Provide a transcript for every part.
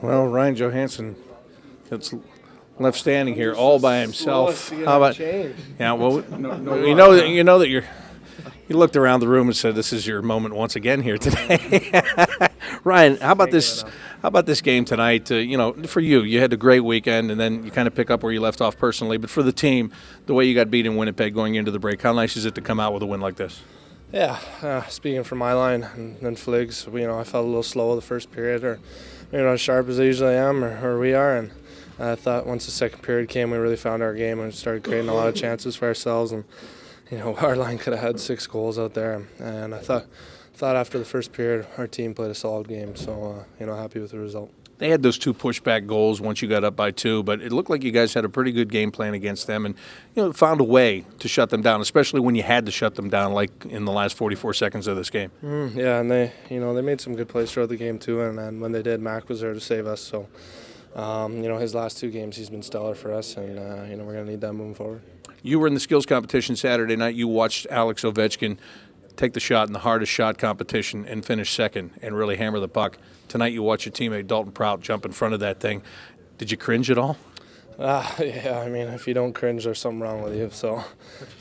Well, Ryan Johansson gets left standing here all by himself. How about? Yeah, well, you know that you looked around the room and said, "This is your moment once again here today." Ryan, how about this? How about this game tonight? For you had a great weekend, and then you kind of pick up where you left off personally. But for the team, the way you got beat in Winnipeg going into the break, how nice is it to come out with a win like this? Yeah, speaking for my line and then Flig's, I felt a little slow the first period, or maybe not as sharp as I usually am, or we are. And I thought once the second period came, we really found our game and started creating a lot of chances for ourselves. And our line could have had 6 goals out there. And I thought after the first period, our team played a solid game. So happy with the result. They had those 2 pushback goals once you got up by 2, but it looked like you guys had a pretty good game plan against them and found a way to shut them down, especially when you had to shut them down like in the last 44 seconds of this game. Yeah, and they made some good plays throughout the game too, and when they did, Mac was there to save us. So his last 2 games he's been stellar for us, and we're going to need that moving forward. You were in the skills competition Saturday night. You watched Alex Ovechkin take the shot in the hardest shot competition and finish second and really hammer the puck. Tonight you watch your teammate Dalton Prout jump in front of that thing. Did you cringe at all? Yeah, if you don't cringe, there's something wrong with you. So,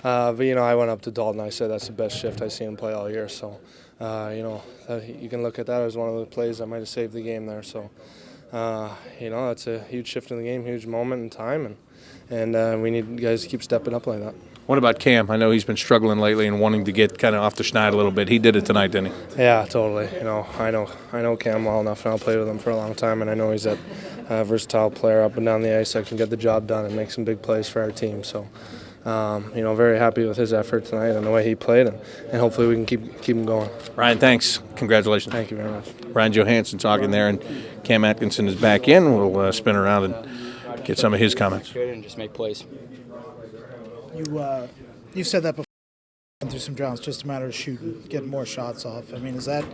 but I went up to Dalton. I said that's the best shift I've seen him play all year. So, you can look at that as one of the plays that might have saved the game there. So, that's a huge shift in the game, huge moment in time, and we need guys to keep stepping up like that. What about Cam? I know he's been struggling lately and wanting to get kind of off the schneid a little bit. He did it tonight, didn't he? Yeah, totally. I know Cam well enough, and I'll play with him for a long time, and I know he's a versatile player up and down the ice that can get the job done and make some big plays for our team. So, very happy with his effort tonight and the way he played, and hopefully we can keep him going. Ryan, thanks. Congratulations. Thank you very much. Ryan Johansson talking there, and Cam Atkinson is back in. We'll spin around and get some of his comments. Good and just make plays. You said that before. Through some droughts, just a matter of shooting, getting more shots off. I mean, is that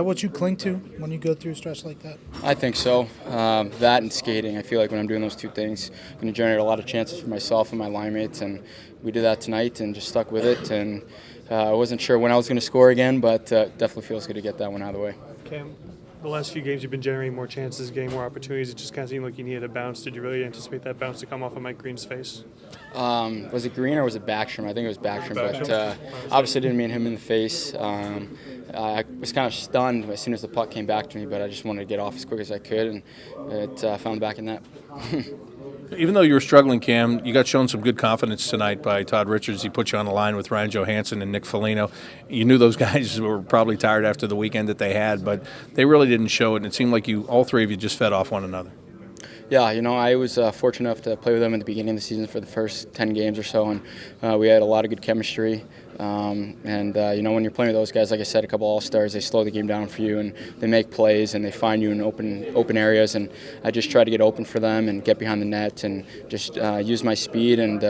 what you cling to when you go through a stretch like that? I think so. That and skating. I feel like when I'm doing those 2 things, I'm going to generate a lot of chances for myself and my line mates, and we did that tonight and just stuck with it. And I wasn't sure when I was going to score again, but definitely feels good to get that one out of the way. Cam, the last few games you've been generating more chances, getting more opportunities. It just kind of seemed like you needed a bounce. Did you really anticipate that bounce to come off of Mike Green's face? Was it Green or was it Backstrom? I think it was Backstrom, but obviously didn't mean him in the face. I was kind of stunned as soon as the puck came back to me, but I just wanted to get off as quick as I could, and it found the back in net. Even though you were struggling, Cam, you got shown some good confidence tonight by Todd Richards. He put you on the line with Ryan Johansson and Nick Foligno. You knew those guys were probably tired after the weekend that they had, but they really didn't show it, and it seemed like all 3 of you just fed off one another. Yeah, I was fortunate enough to play with them at the beginning of the season for the first 10 games or so, and we had a lot of good chemistry. When you're playing with those guys, like I said, a couple All-Stars, they slow the game down for you, and they make plays, and they find you in open areas, and I just try to get open for them and get behind the net and just use my speed and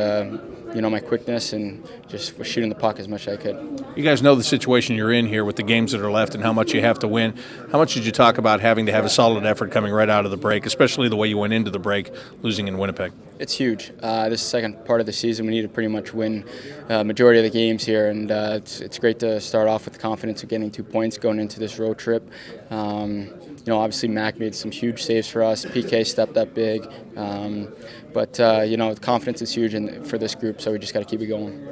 my quickness and just was shooting the puck as much as I could. You guys know the situation you're in here with the games that are left and how much you have to win. How much did you talk about having to have a solid effort coming right out of the break, especially the way you went into the break, losing in Winnipeg? It's huge. This second part of the season, we need to pretty much win majority of the games here, and it's great to start off with the confidence of getting 2 points going into this road trip. Obviously Mac made some huge saves for us. PK stepped up big. But the confidence is huge for this group, so we just got to keep it going.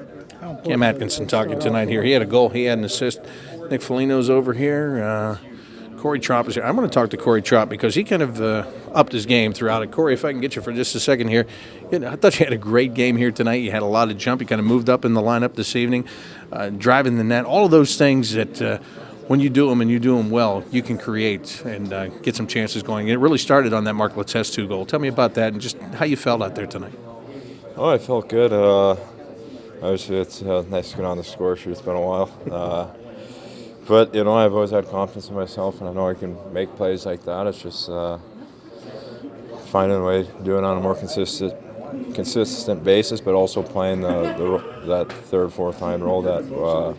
Cam Atkinson talking tonight here. He had a goal. He had an assist. Nick Foligno's over here. Corey Trop is here. I'm going to talk to Corey Trop because he kind of upped his game throughout it. Corey, if I can get you for just a second here. I thought you had a great game here tonight. You had a lot of jump. You kind of moved up in the lineup this evening, driving the net. All of those things that when you do them and you do them well, you can create and get some chances going. And it really started on that Mark Leteste 2 goal. Tell me about that and just how you felt out there tonight. Oh, I felt good. Obviously, it's nice to get on the score sheet. It's been a while. But, I've always had confidence in myself, and I know I can make plays like that. It's just finding a way to do it on a more consistent basis, but also playing that third, fourth line role that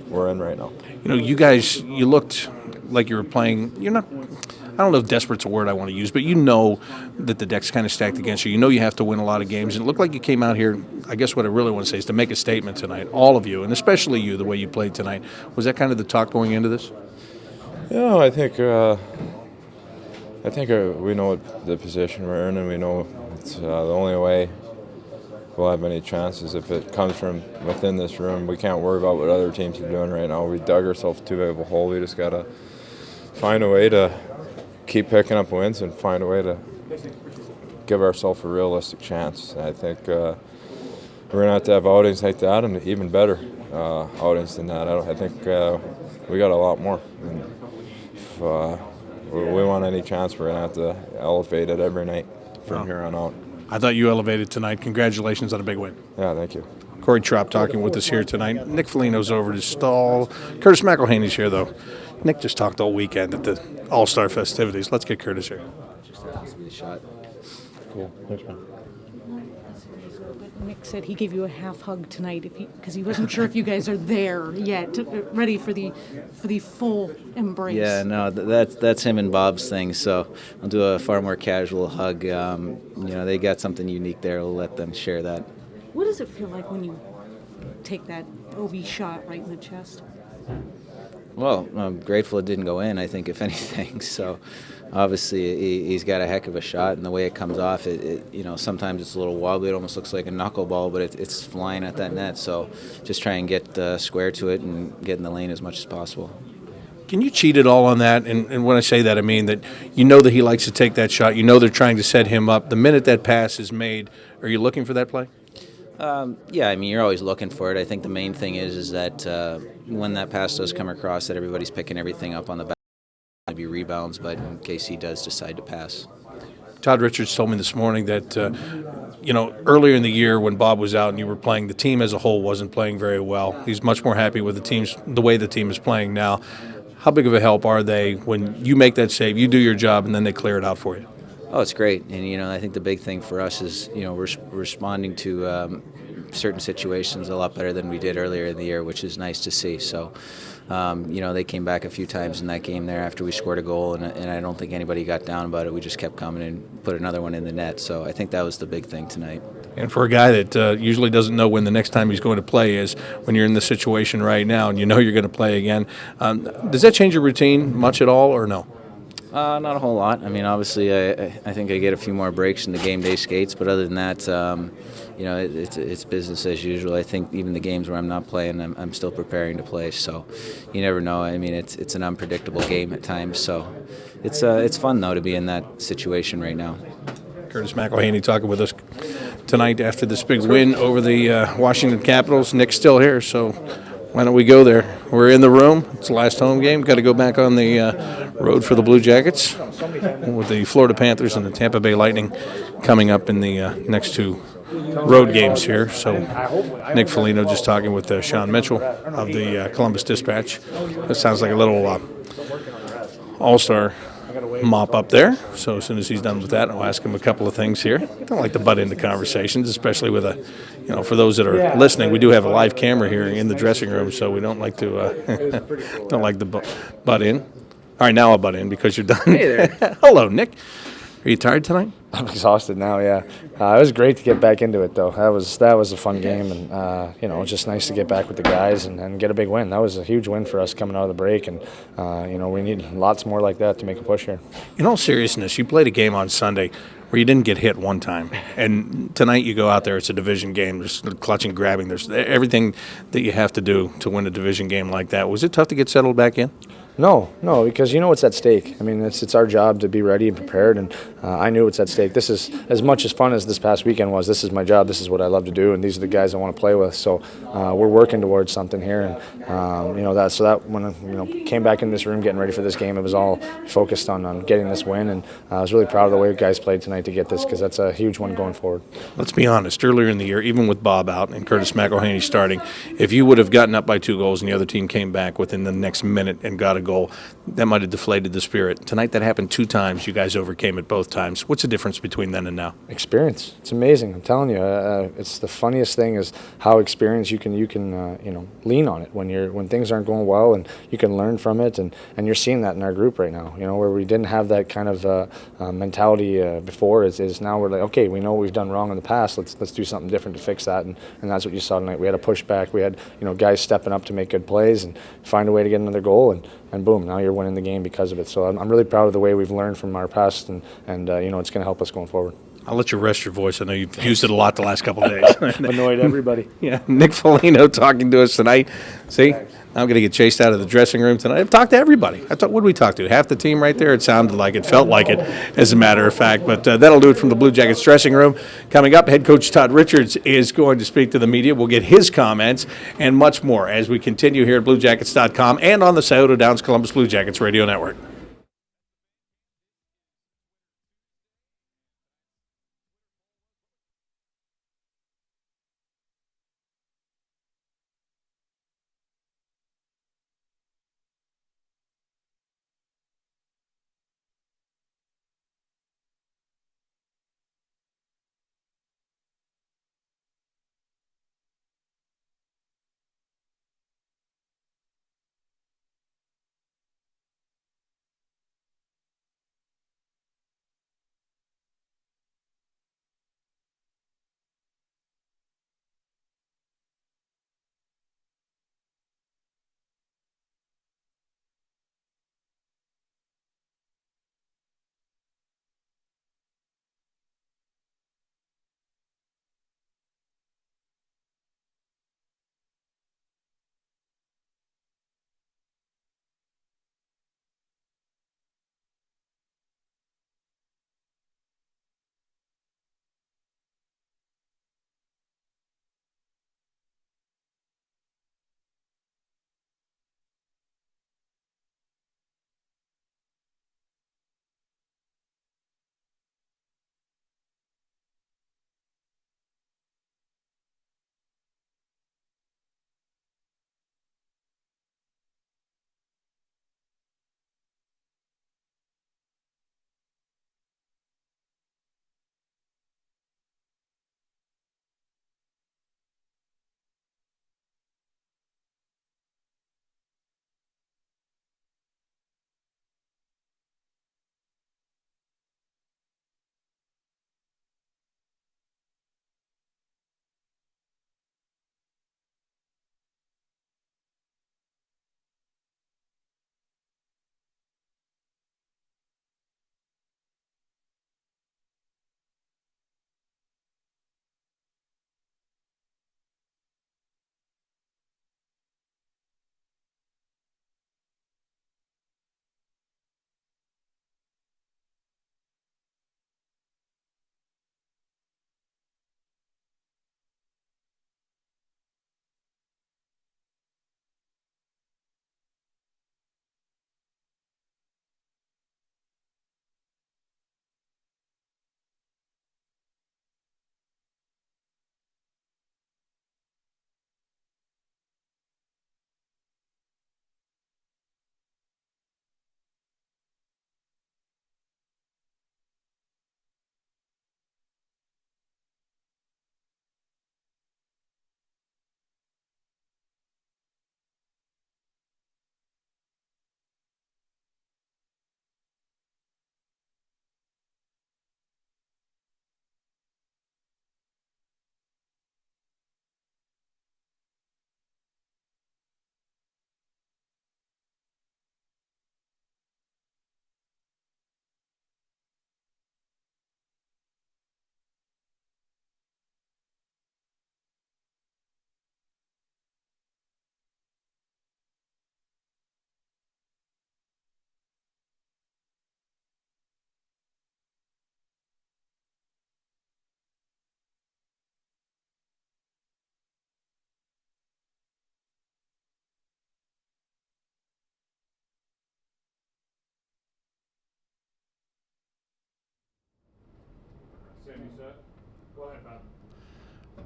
we're in right now. You guys, you looked like you were playing. You're not. I don't know if desperate's a word I want to use, but you know that the deck's kind of stacked against you. You know you have to win a lot of games. And it looked like you came out here, I guess what I really want to say is to make a statement tonight, all of you, and especially you, the way you played tonight. Was that kind of the talk going into this? Yeah, I think I think we know what the position we're in, and we know it's the only way we'll have any chances if it comes from within this room. We can't worry about what other teams are doing right now. We dug ourselves too big of a hole. We just got to find a way to keep picking up wins and find a way to give ourselves a realistic chance. And I think we're going to have outings like that and even better outings than that. I think we got a lot more. And if we want any chance, we're going to have to elevate it every night from here on out. I thought you elevated tonight. Congratulations on a big win. Yeah, thank you. Corey Trop talking with us here tonight. Nick Foligno's over to stall. Curtis McElhaney's here, though. Nick just talked all weekend at the All-Star festivities. Let's get Curtis here. Cool. Thanks, man. Nick said he gave you a half hug tonight because he wasn't sure if you guys are there yet, ready for the full embrace. Yeah, no, that's him and Bob's thing. So I'll do a far more casual hug. They got something unique there. We'll let them share that. What does it feel like when you take that OB shot right in the chest? Well, I'm grateful it didn't go in, I think, if anything. So obviously he's got a heck of a shot, and the way it comes off, sometimes it's a little wobbly. It almost looks like a knuckleball, but it's flying at that net. So just try and get square to it and get in the lane as much as possible. Can you cheat at all on that? And when I say that, I mean that you know that he likes to take that shot. You know they're trying to set him up. The minute that pass is made, are you looking for that play? Yeah, I mean, you're always looking for it. I think the main thing is that when that pass does come across, that everybody's picking everything up on the back. Maybe rebounds, but in case he does decide to pass. Todd Richards told me this morning that, earlier in the year when Bob was out and you were playing, the team as a whole wasn't playing very well. He's much more happy with the way the team is playing now. How big of a help are they when you make that save, you do your job, and then they clear it out for you? Oh, it's great. And, I think the big thing for us is, we're responding to certain situations a lot better than we did earlier in the year, which is nice to see. So, they came back a few times in that game there after we scored a goal, and I don't think anybody got down about it. We just kept coming and put another one in the net. So I think that was the big thing tonight. And for a guy that usually doesn't know when the next time he's going to play is, when you're in the situation right now and you know you're going to play again, does that change your routine much at all or no? Not a whole lot. I mean, obviously, I think I get a few more breaks in the game day skates, but other than that, it's business as usual. I think even the games where I'm not playing, I'm still preparing to play. So you never know. I mean, it's an unpredictable game at times. So it's fun though to be in that situation right now. Curtis McElhaney talking with us tonight after this big win over the Washington Capitals. Nick's still here, so why don't we go there? We're in the room. It's the last home game. Got to go back on the road for the Blue Jackets with the Florida Panthers and the Tampa Bay Lightning coming up in the next two road games here. So Nick Foligno just talking with Sean Mitchell of the Columbus Dispatch. That sounds like a little all-star mop up there. So as soon as he's done with that, I'll ask him a couple of things here. Don't like to butt into conversations, especially with for those that are listening, we do have a live camera here in the dressing room, so we don't like to butt in. All right, now I'll butt in because you're done. Hey there. Hello, Nick. Are you tired tonight? I'm exhausted now. Yeah, it was great to get back into it though. That was a fun game, and it's just nice to get back with the guys and get a big win. That was a huge win for us coming out of the break, and we need lots more like that to make a push here. In all seriousness, you played a game on Sunday where you didn't get hit one time, and tonight you go out there. It's a division game. There's clutching, grabbing. There's everything that you have to do to win a division game like that. Was it tough to get settled back in? No, because you know what's at stake. I mean, it's our job to be ready and prepared, and I knew what's at stake. This is as much as fun as this past weekend was. This is my job. This is what I love to do, and these are the guys I want to play with. So we're working towards something here, and that when I came back in this room getting ready for this game, it was all focused on getting this win, and I was really proud of the way guys played tonight to get this because that's a huge one going forward. Let's be honest. Earlier in the year, even with Bob out and Curtis McElhaney starting, if you would have gotten up by 2 goals and the other team came back within the next minute and got a goal, that might have deflated the spirit. Tonight that happened 2 times. You guys overcame it both times. What's the difference between then and now? Experience. It's amazing. I'm telling you. It's the funniest thing is how experience you can lean on it when things aren't going well, and you can learn from it, and you're seeing that in our group right now. Where we didn't have that kind of mentality before is now we're like, okay, we know what we've done wrong in the past. Let's do something different to fix that, and that's what you saw tonight. We had a pushback. We had guys stepping up to make good plays and find a way to get another goal, and and boom, now you're winning the game because of it. So I'm really proud of the way we've learned from our past, and it's going to help us going forward. I'll let you rest your voice. I know you've used it a lot the last couple of days. Annoyed everybody. Yeah, Nick Foligno talking to us tonight. See, I'm going to get chased out of the dressing room tonight. I've talked to everybody. What did we talk to? Half the team right there? It sounded like it, felt like it, as a matter of fact. But that'll do it from the Blue Jackets dressing room. Coming up, head coach Todd Richards is going to speak to the media. We'll get his comments and much more as we continue here at BlueJackets.com and on the Scioto Downs Columbus Blue Jackets Radio Network.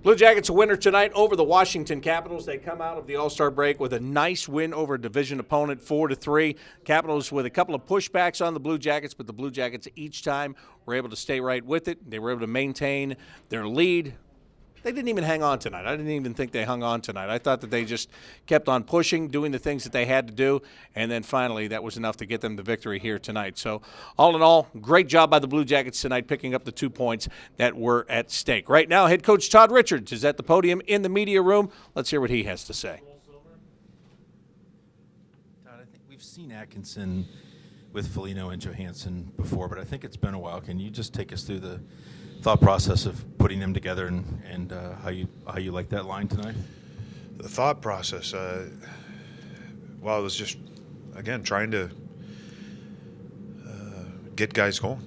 Blue Jackets a winner tonight over the Washington Capitals. They come out of the All-Star break with a nice win over a division opponent, 4-3. Capitals with a couple of pushbacks on the Blue Jackets, but the Blue Jackets each time were able to stay right with it. They were able to maintain their lead. They didn't even hang on tonight. I didn't even think they hung on tonight. I thought that they just kept on pushing, doing the things that they had to do, and then finally that was enough to get them the victory here tonight. So all in all, great job by the Blue Jackets tonight picking up the 2 points that were at stake. Right now, head coach Todd Richards is at the podium in the media room. Let's hear what he has to say. Todd, I think We've seen Atkinson with Foligno and Johansson before, but I think it's been a while. Can you just take us through the thought process of putting them together and how you like that line tonight? The thought process, well, it was just, again, trying to get guys going,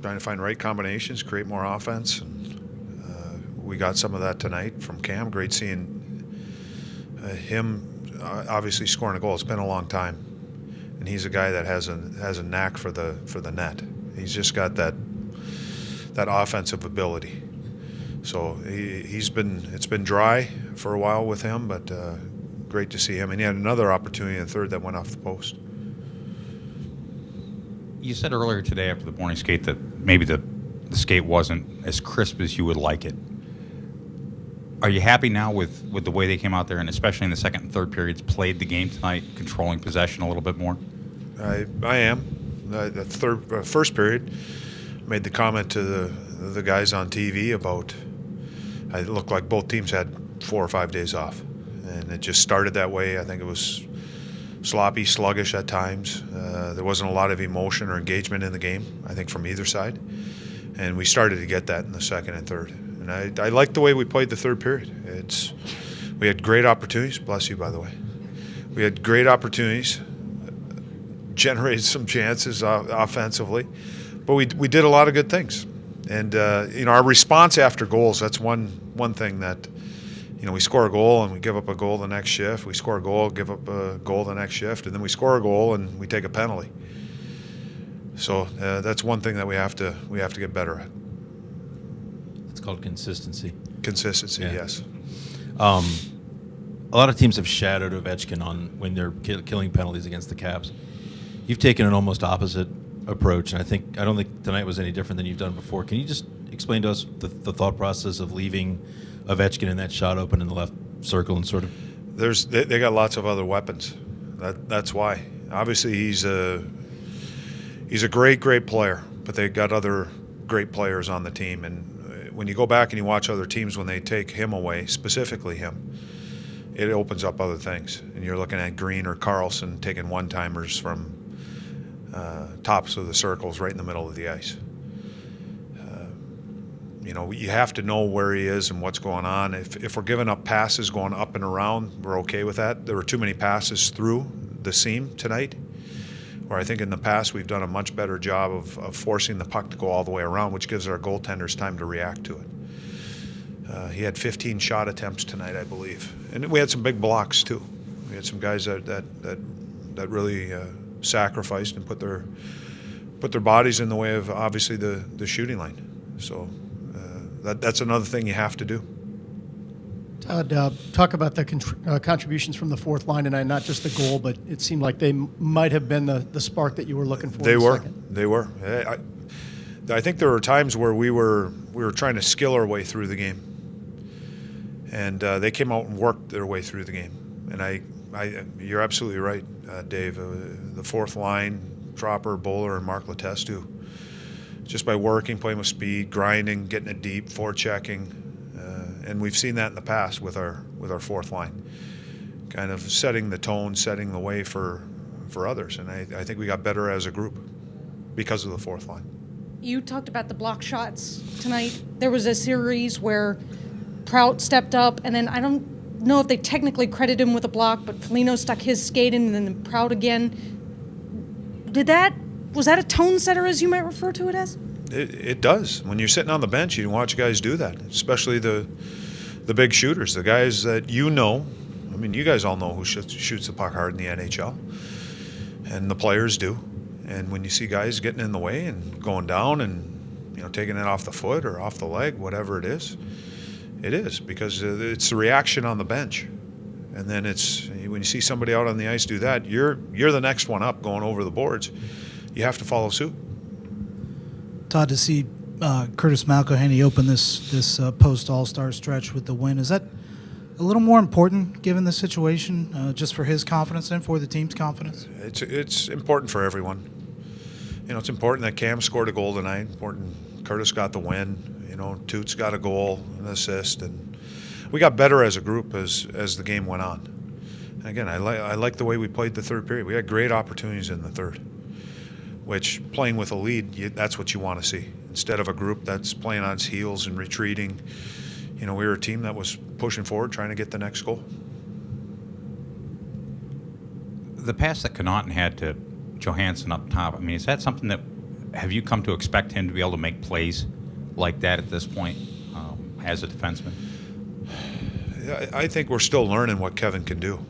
trying to find right combinations, create more offense. And we got some of that tonight from Cam. Great seeing him obviously scoring a goal. It's been a long time, and he's a guy that has a knack for the net. He's just got that offensive ability. So it's been dry for a while with him, but great to see him. And he had another opportunity in the third that went off the post. You said earlier today after the morning skate that maybe the skate wasn't as crisp as you would like it. Are you happy now with the way they came out there, and especially in the second and third periods, played the game tonight, controlling possession a little bit more? I am. The first period, made the comment to the guys on TV about it looked like both teams had 4 or 5 days off, and it just started that way. I think it was sloppy, sluggish at times. There wasn't a lot of emotion or engagement in the game, I think, from either side, and we started to get that in the second and third. And I liked the way we played the third period. We had great opportunities. Bless you, by the way. We had great opportunities, generated some chances offensively, but we did a lot of good things. And our response after goals, that's one thing that, we score a goal and we give up a goal the next shift. We score a goal, give up a goal the next shift, and then we score a goal and we take a penalty. So that's one thing that we have to get better at. It's called consistency. Consistency, Yeah. yes. A lot of teams have shadowed Ovechkin on when they're killing penalties against the Caps. You've taken an almost opposite approach, and I don't think tonight was any different than you've done before. Can you just explain to us the thought process of leaving Ovechkin in that shot open in the left circle and sort of? They got lots of other weapons. That's why. Obviously, he's a great player, but they got other great players on the team. And when you go back and you watch other teams, when they take him away, specifically him, it opens up other things. And you're looking at Green or Carlson taking one-timers from tops of the circles right in the middle of the ice. You have to know where he is and what's going on. If we're giving up passes going up and around, we're okay with that. There were too many passes through the seam tonight, where I think in the past we've done a much better job of forcing the puck to go all the way around, which gives our goaltenders time to react to it. He had 15 shot attempts tonight, I believe. And we had some big blocks, too. We had some guys that really sacrificed and put their bodies in the way of, obviously, the shooting line. So that's another thing you have to do. Todd, talk about the contributions from the fourth line tonight, not just the goal, but it seemed like they might have been the spark that you were looking for. They were. I think there were times where we were trying to skill our way through the game, and they came out and worked their way through the game. And you're absolutely right, Dave. The fourth line, Tropper, Bowler, and Mark Letestu, just by working, playing with speed, grinding, getting it deep, forechecking. And we've seen that in the past with our fourth line, kind of setting the tone, setting the way for others. And I think we got better as a group because of the fourth line. You talked about the block shots tonight. There was a series where Prout stepped up, and then I don't know if they technically credit him with a block, but Foligno stuck his skate in, and then Prout again. Was that a tone setter, as you might refer to it as? It does. When you're sitting on the bench, you watch guys do that, especially the big shooters, the guys that you know. I mean, you guys all know who shoots the puck hard in the NHL, and the players do. And when you see guys getting in the way and going down and taking it off the foot or off the leg, whatever it is because it's the reaction on the bench. And then when you see somebody out on the ice do that, you're the next one up going over the boards. You have to follow suit. Todd, to see Curtis McElhinney open this post All-Star stretch with the win, is that a little more important given the situation, just for his confidence and for the team's confidence? It's important for everyone. It's important that Cam scored a goal tonight. Important Curtis got the win. Toots got a goal, an assist, and we got better as a group as the game went on. And again, I like the way we played the third period. We had great opportunities in the third, which playing with a lead, that's what you want to see. Instead of a group that's playing on its heels and retreating, we were a team that was pushing forward, trying to get the next goal. The pass that Connaughton had to Johansson up top, I mean, is that something that, have you come to expect him to be able to make plays like that at this point as a defenseman? I think we're still learning what Kevin can do.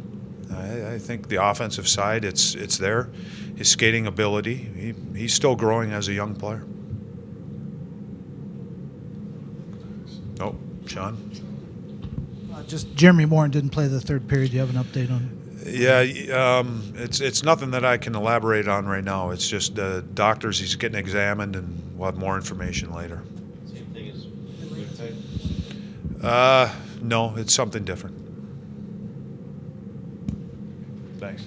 I think the offensive side, it's there. His skating ability, he's still growing as a young player. Oh, Sean? Just Jeremy Morin didn't play the third period. Do you have an update on? Yeah, it's nothing that I can elaborate on right now. It's just the doctors, he's getting examined, and we'll have more information later. Same thing as No, it's something different. Thanks.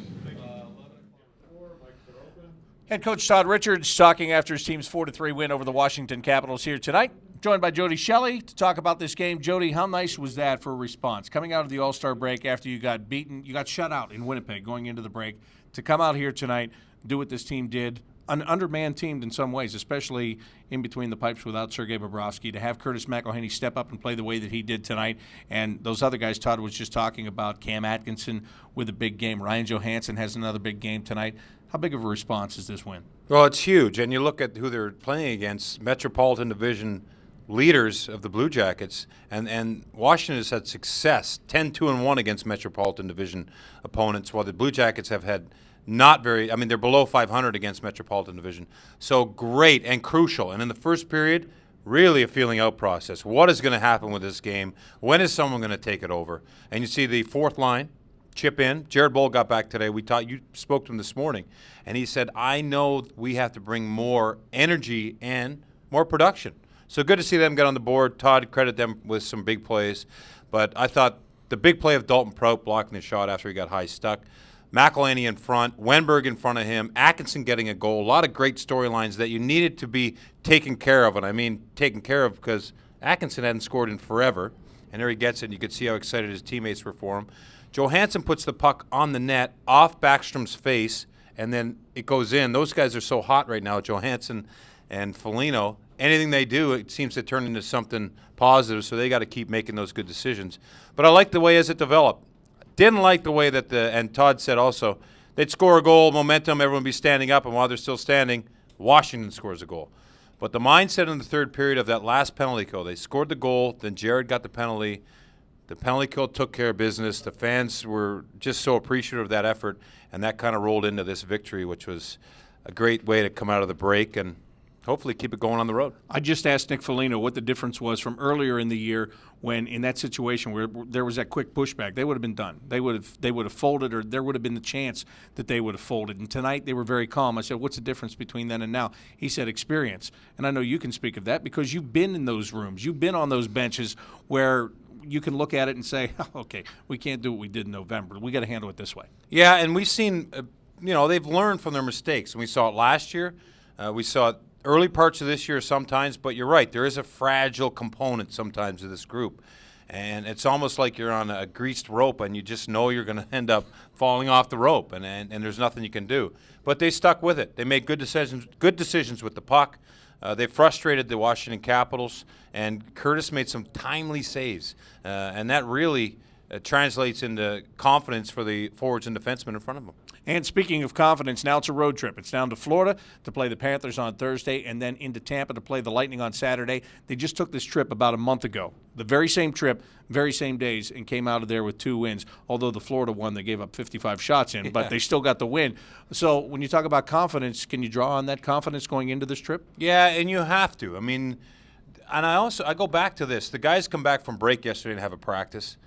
Head coach Todd Richards talking after his team's 4-3 win over the Washington Capitals here tonight. Joined by Jody Shelley to talk about this game. Jody, how nice was that for a response? Coming out of the All-Star break after you got beaten, you got shut out in Winnipeg going into the break, to come out here tonight, do what this team did, an undermanned team in some ways, especially in between the pipes without Sergei Bobrovsky, to have Curtis McElhinney step up and play the way that he did tonight. And those other guys Todd was just talking about, Cam Atkinson with a big game. Ryan Johansson has another big game tonight. How big of a response is this win? Well, it's huge. And you look at who they're playing against, Metropolitan Division leaders of the Blue Jackets, and Washington has had success, 10-2-1 against Metropolitan Division opponents, while the Blue Jackets have had they're below 500 against Metropolitan Division. So great and crucial. And in the first period, really a feeling out process. What is going to happen with this game? When is someone going to take it over? And you see the fourth line chip in. Jared Boll got back today. You spoke to him this morning, and he said, I know we have to bring more energy and more production. So good to see them get on the board. Todd, credit them with some big plays. But I thought the big play of Dalton Prout blocking the shot after he got high stuck, McElhinney in front, Wenberg in front of him, Atkinson getting a goal, a lot of great storylines that you needed to be taken care of. And I mean taken care of because Atkinson hadn't scored in forever. And there he gets it, and you could see how excited his teammates were for him. Johansson puts the puck on the net, off Backstrom's face, and then it goes in. Those guys are so hot right now, Johansson and Foligno. Anything they do, it seems to turn into something positive, so they got to keep making those good decisions. But I like the way as it developed. Didn't like the way that and Todd said also, they'd score a goal, momentum, everyone would be standing up, and while they're still standing, Washington scores a goal. But the mindset in the third period of that last penalty kill, they scored the goal, then Jared got the penalty. The penalty kill took care of business. The fans were just so appreciative of that effort, and that kind of rolled into this victory, which was a great way to come out of the break and hopefully keep it going on the road. I just asked Nick Foligno what the difference was from earlier in the year when in that situation where there was that quick pushback. They would have been done. They would have folded, or there would have been the chance that they would have folded. And tonight they were very calm. I said, what's the difference between then and now? He said experience. And I know you can speak of that because you've been in those rooms. You've been on those benches where you can look at it and say, oh, okay, we can't do what we did in November. We got to handle it this way. Yeah, and we've seen, they've learned from their mistakes. And we saw it last year. We saw it early parts of this year sometimes, but you're right. There is a fragile component sometimes of this group. And it's almost like you're on a greased rope and you just know you're going to end up falling off the rope and there's nothing you can do. But they stuck with it. They made good decisions with the puck. They frustrated the Washington Capitals, and Curtis made some timely saves. And that really translates into confidence for the forwards and defensemen in front of them. And speaking of confidence, now it's a road trip. It's down to Florida to play the Panthers on Thursday and then into Tampa to play the Lightning on Saturday. They just took this trip about a month ago. The very same trip, very same days, and came out of there with 2 wins. Although the Florida one, they gave up 55 shots in, but they still got the win. So when you talk about confidence, can you draw on that confidence going into this trip? Yeah, and you have to. I mean, and I go back to this. The guys come back from break yesterday and have a practice.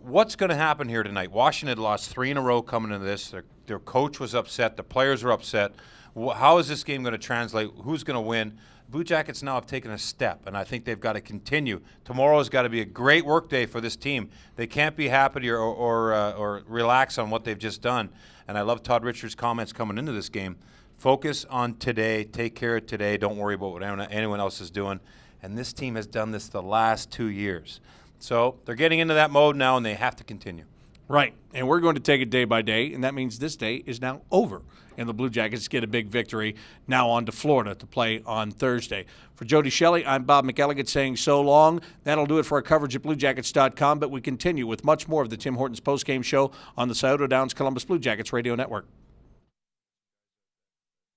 What's going to happen here tonight? Washington had lost 3 in a row coming into this. Their coach was upset. The players were upset. How is this game going to translate? Who's going to win? Blue Jackets now have taken a step, and I think they've got to continue. Tomorrow's got to be a great work day for this team. They can't be happy or relax on what they've just done. And I love Todd Richards' comments coming into this game. Focus on today. Take care of today. Don't worry about what anyone else is doing. And this team has done this the last 2 years. So they're getting into that mode now, and they have to continue. Right, and we're going to take it day by day, and that means this day is now over. And the Blue Jackets get a big victory, now on to Florida to play on Thursday. For Jody Shelley, I'm Bob McElligott saying so long. That'll do it for our coverage at BlueJackets.com, but we continue with much more of the Tim Hortons postgame show on the Scioto Downs Columbus Blue Jackets Radio Network.